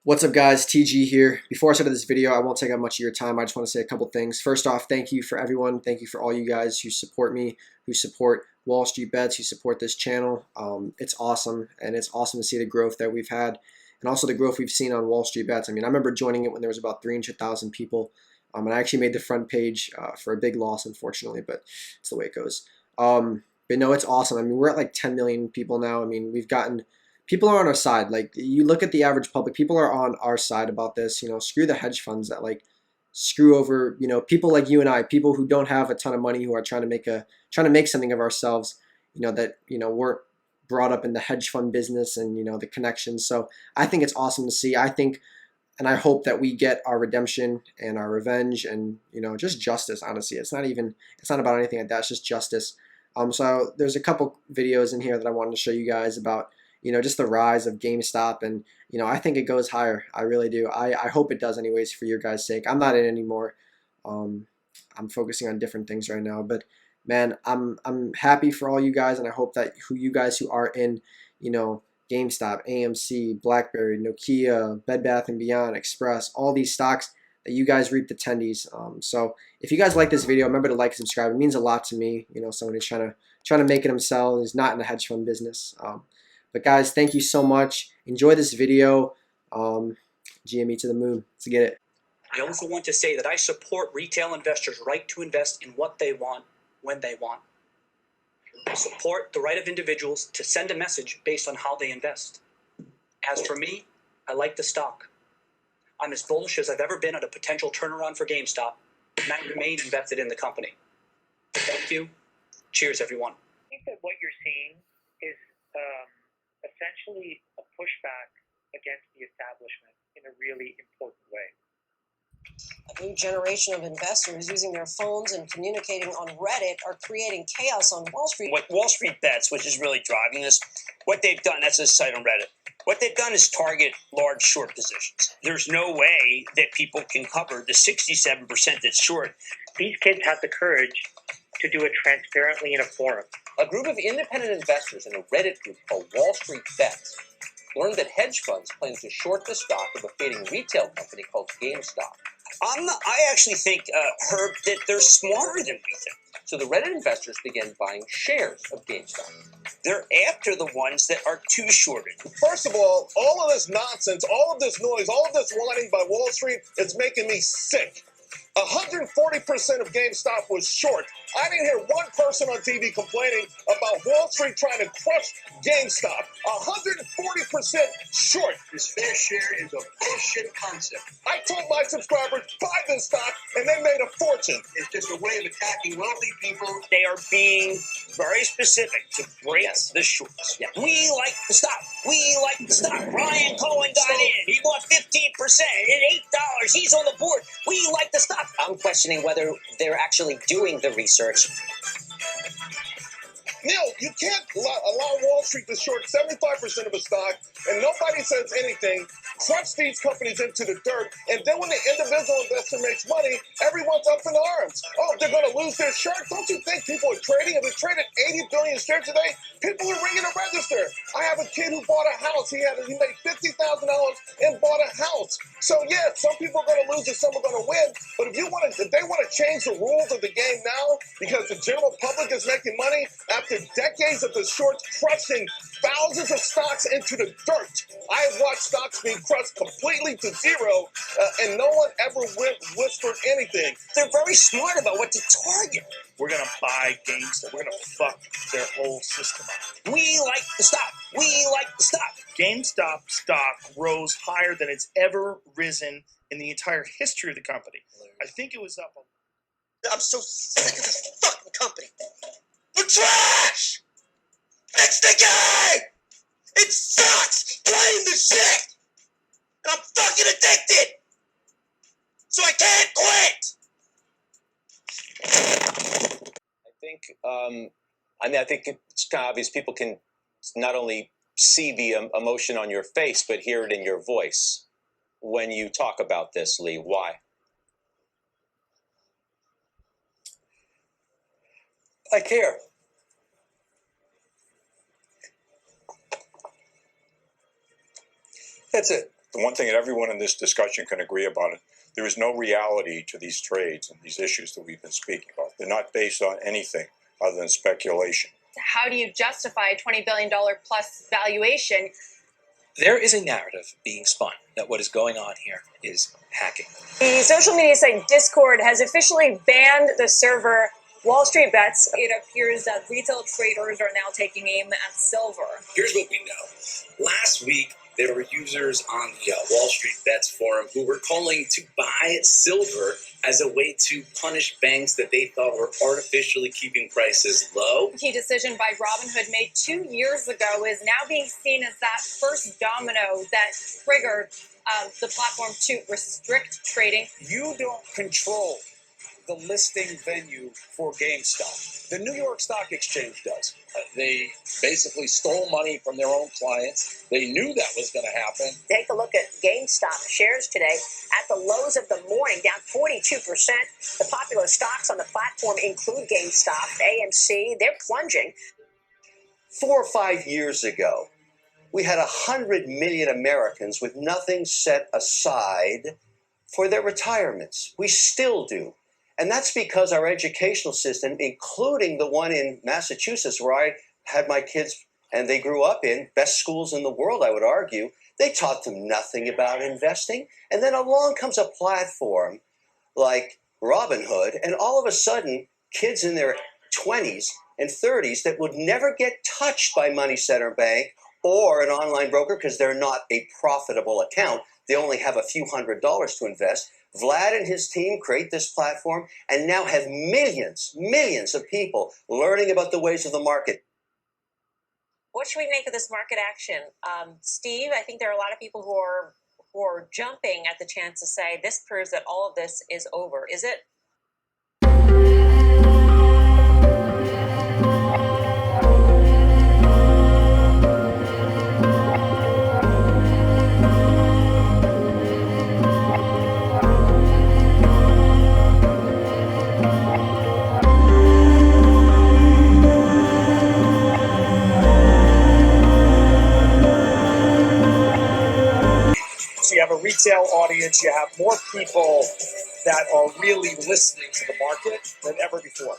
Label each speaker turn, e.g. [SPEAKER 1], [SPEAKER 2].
[SPEAKER 1] What's up guys, TG here. Before I start this video, I won't take up much of your time. I just want to say a couple things. First off, thank you for everyone. Thank you for all you guys who support me, who support Wall Street Bets, who support this channel. It's awesome, and it's awesome to see the growth that we've had, and also the growth we've seen on Wall Street Bets. I mean, I remember joining it when there was about 300,000 people, and I actually made the front page for a big loss, unfortunately, but it's the way it goes. But no, it's awesome. I mean, we're at like 10 million people now. I mean, we've gotten people are on our side. Like, you look at the average public, people are on our side about this. Screw the hedge funds that like screw over, people like you and I, people who don't have a ton of money, who are trying to make something of ourselves, that, weren't brought up in the hedge fund business and, the connections. So I think it's awesome to see. I think, and I hope that we get our redemption and our revenge and, just justice, honestly. It's not about anything like that. It's just justice. So there's a couple videos in here that I wanted to show you guys about, just the rise of GameStop. And, I think it goes higher. I really do. I hope it does anyways, for your guys' sake. I'm not in anymore. I'm focusing on different things right now. But, man, I'm happy for all you guys, and I hope that you guys who are in, GameStop, AMC, BlackBerry, Nokia, Bed Bath & Beyond, Express, all these stocks, that you guys reap the tendies. So if you guys like this video, remember to like and subscribe. It means a lot to me. Someone who's trying to make it himself, is not in the hedge fund business. But guys, thank you so much. Enjoy this video. GME to the moon. Let's get it.
[SPEAKER 2] I also want to say that I support retail investors' right to invest in what they want, when they want. I support the right of individuals to send a message based on how they invest. As for me, I like the stock. I'm as bullish as I've ever been at a potential turnaround for GameStop, and I remain invested in the company. Thank you. Cheers, everyone.
[SPEAKER 3] I think that what you're seeing is essentially a pushback against the establishment in a really important way.
[SPEAKER 4] A new generation of investors using their phones and communicating on Reddit are creating chaos on Wall Street.
[SPEAKER 5] What Wall Street Bets, which is really driving this, what they've done, that's a site on Reddit, what they've done is target large short positions. There's no way that people can cover the 67% that's short.
[SPEAKER 3] These kids have the courage to do it transparently in a forum.
[SPEAKER 6] A group of independent investors in a Reddit group called Wall Street Bets learned that hedge funds plan to short the stock of a fading retail company called GameStop.
[SPEAKER 5] I actually think, Herb, that they're smarter than we think.
[SPEAKER 6] So the Reddit investors began buying shares of GameStop.
[SPEAKER 5] They're after the ones that are too shorted.
[SPEAKER 7] First of all of this nonsense, all of this noise, all of this whining by Wall Street, it's making me sick. 140% of GameStop was short. I didn't hear one person on TV complaining about Wall Street trying to crush GameStop. 140% short.
[SPEAKER 8] This fair share is a bullshit concept.
[SPEAKER 7] I told my subscribers, buy this stock, and they made a fortune.
[SPEAKER 8] It's just a way of attacking wealthy people.
[SPEAKER 5] They are being very specific to break the shorts.
[SPEAKER 6] Yeah.
[SPEAKER 5] We like the stock. We like the stock. Brian Cohen got in. He bought 15% at $8. He's on the board. We like the stock.
[SPEAKER 6] I'm questioning whether they're actually doing the research.
[SPEAKER 7] Neil, you can't allow Wall Street to short 75% of a stock, and nobody says anything, crush these companies into the dirt, and then when the individual investor makes money, everyone's up in arms. Oh, they're going to lose their shirt? Don't you think people are trading? If they traded 80 billion shares today, people are ringing a register. I have a kid who bought a house. He made $50,000 and bought a house. So, yeah, some people are going to lose and some are going to win, but if they want to change the rules of the game now because the general public is making money after decades of the shorts crushing thousands of stocks into the dirt. I have watched stocks being crushed completely to zero, and no one ever whispered anything.
[SPEAKER 5] They're very smart about what to target.
[SPEAKER 9] We're going to buy GameStop. We're going to fuck their whole system up.
[SPEAKER 5] We like the stock. We like the stock.
[SPEAKER 9] GameStop stock rose higher than it's ever risen in the entire history of the company. I think it was up.
[SPEAKER 8] I'm so sick of this fucking company. We're trash! Fix the game! It sucks playing the shit! And I'm fucking addicted! So I can't quit!
[SPEAKER 6] I think it's kind of obvious people can not only see the emotion on your face, but hear it in your voice when you talk about this, Lee. Why?
[SPEAKER 8] I care. That's it.
[SPEAKER 10] The one thing that everyone in this discussion can agree about it, there is no reality to these trades and these issues that we've been speaking about. They're not based on anything other than speculation.
[SPEAKER 11] How do you justify a $20 billion plus valuation?
[SPEAKER 12] There is a narrative being spun that what is going on here is hacking.
[SPEAKER 11] The social media site Discord has officially banned the server Wall Street Bets. It appears that retail traders are now taking aim at silver.
[SPEAKER 13] Here's what we know. Last week, there were users on the Wall Street Bets forum who were calling to buy silver as a way to punish banks that they thought were artificially keeping prices low.
[SPEAKER 11] A key decision by Robinhood made 2 years ago is now being seen as that first domino that triggered the platform to restrict trading.
[SPEAKER 14] You don't control the listing venue for GameStop. The New York Stock Exchange does.
[SPEAKER 15] They basically stole money from their own clients. They knew that was going to happen.
[SPEAKER 4] Take a look at GameStop shares today at the lows of the morning, down 42%. The popular stocks on the platform include GameStop, AMC. They're plunging.
[SPEAKER 16] 4 or 5 years ago, we had 100 million Americans with nothing set aside for their retirements. We still do. And that's because our educational system, including the one in Massachusetts where I had my kids and they grew up in, best schools in the world, I would argue, they taught them nothing about investing. And then along comes a platform like Robinhood, and all of a sudden, kids in their 20s and 30s that would never get touched by Money Center Bank or an online broker because they're not a profitable account. They only have a few $100s to invest. Vlad and his team create this platform and now have millions of people learning about the ways of the market.
[SPEAKER 4] What should we make of this market action? Steve, I think there are a lot of people who are jumping at the chance to say this proves that all of this is over. Is it?
[SPEAKER 14] So you have a retail audience, you have more people that are really listening to the market than ever before.